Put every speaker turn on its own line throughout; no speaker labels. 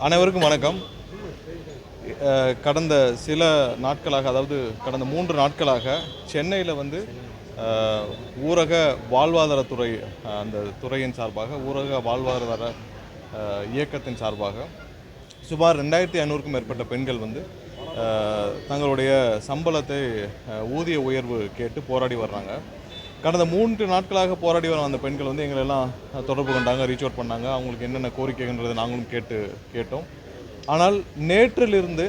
அனைவருக்கும் வணக்கம். கடந்த சில நாட்களாக, அதாவது கடந்த 3 நாட்களாக சென்னையில் ஊரக வாழ்வாதாரத்துறை, அந்த துறையின் சார்பாக, ஊரக வாழ்வாதார இயக்கத்தின் சார்பாக சுமார் 2500க்கும் மேற்பட்ட பெண்கள் தங்களுடைய சம்பளத்தை, ஊதிய உயர்வு கேட்டு போராடி வர்றாங்க. கடந்த 3 நாட்களாக போராடி வர அந்த பெண்கள் எங்களெல்லாம் தொடர்பு கொண்டாங்க, ரீச் அவுட் பண்ணாங்க. அவங்களுக்கு என்னென்ன கோரிக்கைன்றதை நாங்களும் கேட்டோம். ஆனால் நேற்றிலிருந்து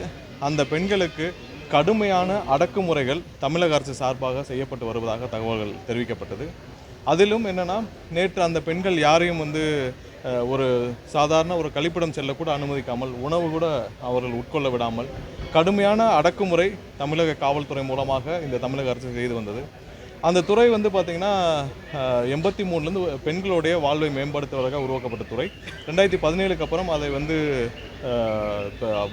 அந்த பெண்களுக்கு கடுமையான அடக்குமுறைகள் தமிழக அரசு சார்பாக செய்யப்பட்டு வருவதாக தகவல்கள் தெரிவிக்கப்பட்டது. அதிலும் என்னென்னா, நேற்று அந்த பெண்கள் யாரையும் ஒரு சாதாரண ஒரு கழிப்பிடம் செல்லக்கூட அனுமதிக்காமல், உணவு கூட அவர்கள் உட்கொள்ள விடாமல் கடுமையான அடக்குமுறை தமிழக காவல்துறை மூலமாக இந்த தமிழக அரசு செய்து வந்தது. அந்த துறை பார்த்திங்கன்னா 83லேருந்து பெண்களுடைய வாழ்வை மேம்படுத்துவதற்காக உருவாக்கப்பட்ட துறை. 2017க்கு அப்புறம் அதை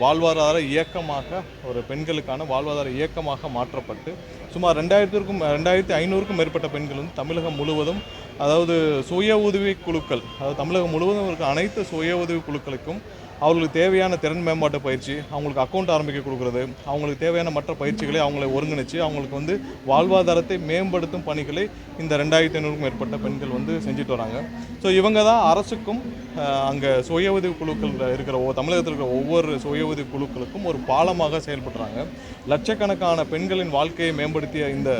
வாழ்வாதார இயக்கமாக, ஒரு பெண்களுக்கான வாழ்வாதார இயக்கமாக மாற்றப்பட்டு சுமார் 2500க்கும் மேற்பட்ட பெண்கள் தமிழகம் முழுவதும், அதாவது சுய உதவி குழுக்கள், அதாவது தமிழகம் முழுவதும் இருக்க அனைத்து சுய உதவி குழுக்களுக்கும் அவங்களுக்கு தேவையான திறன் மேம்பாட்டு பயிற்சி, அவங்களுக்கு அக்கௌண்ட் ஆரம்பிக்க கொடுக்குறது, அவங்களுக்கு தேவையான மற்ற பயிற்சிகளை அவங்களை ஒருங்கிணைச்சு அவங்களுக்கு வாழ்வாதாரத்தை மேம்படுத்தும் பணிகளை இந்த 2500க்கும் மேற்பட்ட பெண்கள் செஞ்சுட்டு வராங்க. ஸோ இவங்க தான் அரசுக்கும் அங்கே சுய உதவி குழுக்கள் இருக்கிற தமிழகத்தில் இருக்கிற ஒவ்வொரு சுய உதவி குழுக்களுக்கும் ஒரு பாலமாக செயல்படுறாங்க. லட்சக்கணக்கான பெண்களின் வாழ்க்கையை மேம்படுத்திய இந்த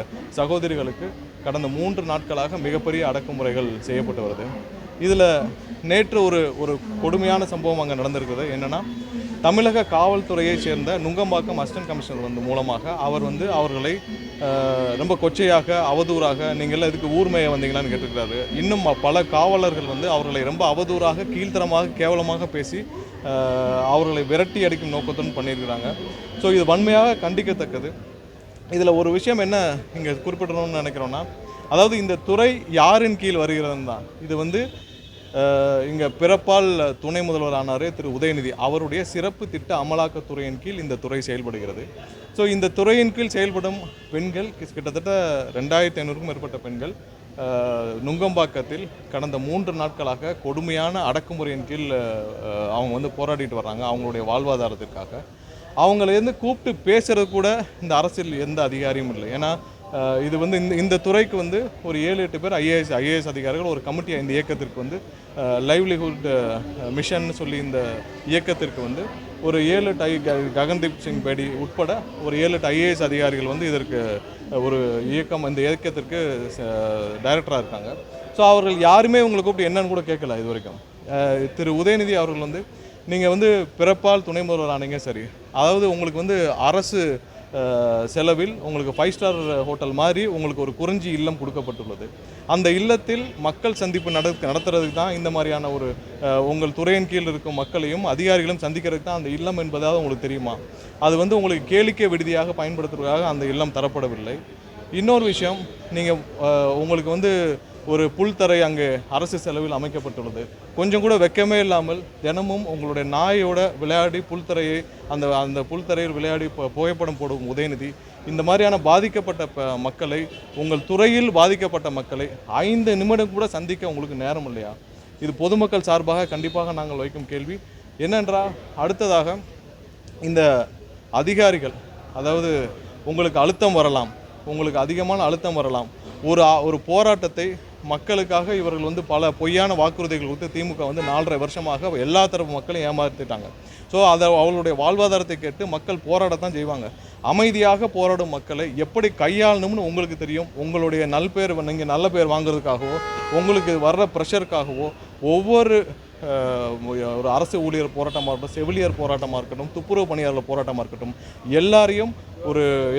சகோதரிகளுக்கு கடந்த 3 நாட்களாக மிகப்பெரிய அடக்குமுறைகள் செய்யப்பட்டு வருது. இதில் நேற்று ஒரு கொடுமையான சம்பவம் அங்கே நடந்திருக்குது. என்னென்னா, தமிழக காவல்துறையை சேர்ந்த நுங்கம்பாக்கம் அசிஸ்டன்ட் கமிஷனர் மூலமாக அவர் அவர்களை ரொம்ப கொச்சையாக, அவதூறாக, நீங்கள்லாம் இதுக்கு ஊர்மையை வந்தீங்களான்னு கேட்டிருக்கிறாரு. இன்னும் பல காவலர்கள் அவர்களை ரொம்ப அவதூறாக, கீழ்த்தரமாக, கேவலமாக பேசி அவர்களை விரட்டி அடிக்கும் நோக்கத்துடன் பண்ணியிருக்கிறாங்க. ஸோ இது வன்மையாக கண்டிக்கத்தக்கது. இதில் ஒரு விஷயம் என்ன இங்கே குறிப்பிடணும்னு நினைக்கிறோன்னா, அதாவது இந்த துறை யாரின் கீழ் வருகிறதுன்னு தான். இது இங்கே பிறப்பால் துணை முதல்வர் ஆனார் திரு உதயநிதி, அவருடைய சிறப்பு திட்ட அமலாக்கத்துறையின் கீழ் இந்த துறை செயல்படுகிறது. ஸோ இந்த துறையின் கீழ் செயல்படும் பெண்கள் கிட்டத்தட்ட 2500க்கும் மேற்பட்ட பெண்கள் நுங்கம்பாக்கத்தில் கடந்த 3 நாட்களாக கொடுமையான அடக்குமுறையின் கீழ் அவங்க போராடிட்டு வர்றாங்க, அவங்களுடைய வாழ்வாதாரத்திற்காக. அவங்கள கூப்பிட்டு பேசுகிறது கூட இந்த அரசில் எந்த அதிகாரியும் இல்லை. ஏன்னா இது இந்த துறைக்கு ஒரு 7-8 பேர் ஐஏஎஸ் அதிகாரிகள் ஒரு கமிட்டியை இந்த இயக்கத்திற்கு லைவ்லிஹுட் மிஷன் சொல்லி இந்த இயக்கத்திற்கு ஒரு 7-8 ககன்தீப் சிங் பேடி உட்பட ஒரு 7-8 ஐஏஎஸ் அதிகாரிகள் இதற்கு ஒரு இந்த இயக்கத்திற்கு டைரக்டராக இருக்காங்க. ஸோ அவர்கள் யாருமே உங்களை கூப்பிட்டு என்னன்னு கூட கேட்கல இது வரைக்கும். திரு உதயநிதி அவர்கள் நீங்கள் பிறப்பால் துணை முதல்வர் ஆனீங்க, சரி, அதாவது உங்களுக்கு அரசு செலவில் உங்களுக்கு 5 ஸ்டார் ஹோட்டல் மாதிரி உங்களுக்கு ஒரு குறிஞ்சி இல்லம் கொடுக்கப்பட்டுள்ளது. அந்த இல்லத்தில் மக்கள் சந்திப்பு நடத்துறதுக்கு தான் இந்த மாதிரியான ஒரு உங்கள் துறையின் கீழ் இருக்கும் மக்களையும் அதிகாரிகளும் சந்திக்கிறதுக்கு தான் அந்த இல்லம் என்பதாவது உங்களுக்கு தெரியுமா? அது உங்களுக்கு கேளிக்கை விடுதியாக பயன்படுத்துவதற்காக அந்த இல்லம் தரப்படவில்லை. இன்னொரு விஷயம், நீங்கள் உங்களுக்கு ஒரு புல்தரை அங்கே அரசு செலவில் அமைக்கப்பட்டுள்ளது. கொஞ்சம் கூட வெக்கமே இல்லாமல் தினமும் உங்களுடைய நாயோட விளையாடி புல்தரையை அந்த புல்தரையில் விளையாடி புகைப்படம் போடும் உதயநிதி இந்த மாதிரியான பாதிக்கப்பட்ட மக்களை, உங்கள் துறையில் பாதிக்கப்பட்ட மக்களை 5 நிமிடம் கூட சந்திக்க உங்களுக்கு நேரம் இல்லையா? இது பொதுமக்கள் சார்பாக கண்டிப்பாக நாங்கள் வைக்கும் கேள்வி. என்னென்றால், அடுத்ததாக இந்த அதிகாரிகள், அதாவது உங்களுக்கு அழுத்தம் வரலாம், உங்களுக்கு அதிகமான அழுத்தம் வரலாம். ஒரு போராட்டத்தை மக்களுக்காக இவர்கள் பல பொய்யான வாக்குறுதிகள் கொடுத்து திமுக 4.5 வருஷமாக எல்லா தரப்பு மக்களையும் ஏமாற்றிட்டாங்க. ஸோ அவங்களுடைய வாழ்வாதாரத்தை கேட்டு மக்கள் போராடத்தான் செய்வாங்க. அமைதியாக போராடும் மக்களை எப்படி கையாளணும்னு உங்களுக்கு தெரியும். உங்களுடைய நீங்கள் நல்ல பேர் வாங்குறதுக்காகவோ, உங்களுக்கு வர்ற ப்ரெஷருக்காகவோ, ஒவ்வொரு ஒரு அரசு ஊழியர் போராட்டமாக இருக்கட்டும், செவிலியர் போராட்டமாக இருக்கட்டும், துப்புரவு பணியாளர் போராட்டமாக இருக்கட்டும், எல்லாரையும்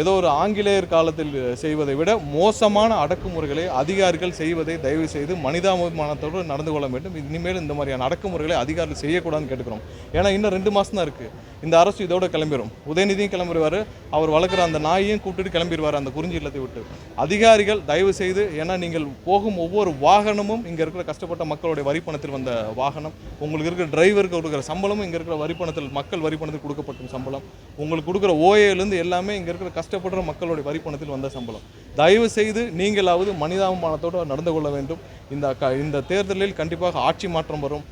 ஏதோ ஒரு ஆங்கிலேயர் காலத்தில் செய்வதை விட மோசமான அடக்குமுறைகளை அதிகாரிகள் செய்வதை தயவு செய்து மனிதாபிமானத்தோடு நடந்து கொள்ள வேண்டும். இனிமேல் இந்த மாதிரியான அடக்குமுறைகளை அதிகாரிகள் செய்யக்கூடாதுன்னு கேட்டுக்கிறோம். ஏன்னா இன்னும் 2 மாதம் தான் இருக்குது. இந்த அரசு இதோட கிளம்பிடும். உதயநிதியும் கிளம்பிடுவார், அவர் வளர்க்குற அந்த நாயையும் கூப்பிட்டுட்டு கிளம்பிடுவார் அந்த குறிஞ்சி இல்லத்தை விட்டு. அதிகாரிகள் தயவு செய்து, ஏன்னா நீங்கள் போகும் ஒவ்வொரு வாகனமும் இங்கே இருக்கிற கஷ்டப்பட்ட மக்களுடைய வரிப்பணத்தில் வந்த வாகனம், உங்களுக்கு இருக்கிற டிரைவருக்கு கொடுக்குற சம்பளமும் இங்கே இருக்கிற வரிப்பணத்தில், மக்கள் வரிப்பணத்தில் கொடுக்கப்பட்ட சம்பளம், உங்களுக்கு கொடுக்குற ஓஏலேருந்து எல்லாமே இங்கே இருக்கிற கஷ்டப்படுற மக்களுடைய வரிப்பணத்தில் வந்த சம்பளம். தயவு செய்து நீங்களாவது மனிதாபிமானத்தோடு நடந்து கொள்ள வேண்டும். இந்த தேர்தலில் கண்டிப்பாக ஆட்சி மாற்றம் வரும்.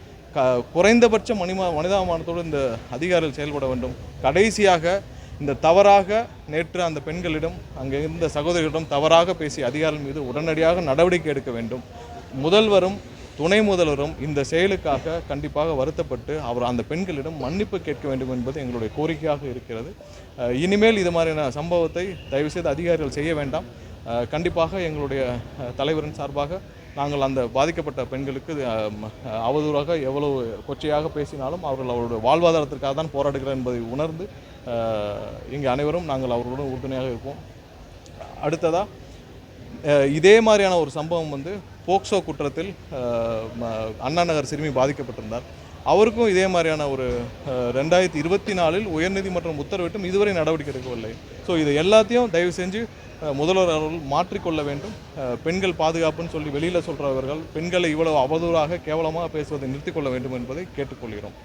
குறைந்தபட்ச மனிதாபிமானத்தோடு இந்த அதிகாரிகள் செயல்பட வேண்டும். கடைசியாக இந்த தவறாக நேற்று அந்த பெண்களிடம் அங்கே இருந்த சகோதரிகளிடம் தவறாக பேசிய அதிகாரிகள் மீது உடனடியாக நடவடிக்கை எடுக்க வேண்டும். முதல்வரும் துணை முதல்வரும் இந்த செயலுக்காக கண்டிப்பாக வருத்தப்பட்டு அந்த பெண்களிடம் மன்னிப்பு கேட்க வேண்டும் என்பது எங்களுடைய கோரிக்கையாக இருக்கிறது. இனிமேல் இது மாதிரியான சம்பவத்தை தயவுசெய்து அதிகாரிகள் செய்ய வேண்டாம். கண்டிப்பாக எங்களுடைய தலைவரின் சார்பாக நாங்கள் அந்த பாதிக்கப்பட்ட பெண்களுக்கு அவதூறாக எவ்வளவு கொச்சையாக பேசினாலும் அவர்களுடைய வாழ்வாதாரத்திற்காக தான் போராடுகிறார் என்பதை உணர்ந்து இங்கே அனைவரும் நாங்கள் அவர்களுடன் உறுதுணையாக இருப்போம். அடுத்ததாக இதே மாதிரியான ஒரு சம்பவம் போக்சோ குற்றத்தில் அண்ணா நகர் சிறுமி பாதிக்கப்பட்டிருந்தார். அவருக்கும் இதே மாதிரியான ஒரு 2024 உயர்நீதிமன்றம் உத்தரவிட்டும் இதுவரை நடவடிக்கை எடுக்கவில்லை. ஸோ இதை எல்லாத்தையும் தயவு செஞ்சு முதல்வர் அவர்கள் மாற்றிக்கொள்ள வேண்டும். பெண்கள் பாதுகாப்புன்னு சொல்லி வெளியில் சொல்கிறவர்கள் பெண்களை இவ்வளவு அவதூறாக கேவலமாக பேசுவதை நிறுத்திக்கொள்ள வேண்டும் என்பதை கேட்டுக்கொள்கிறோம்.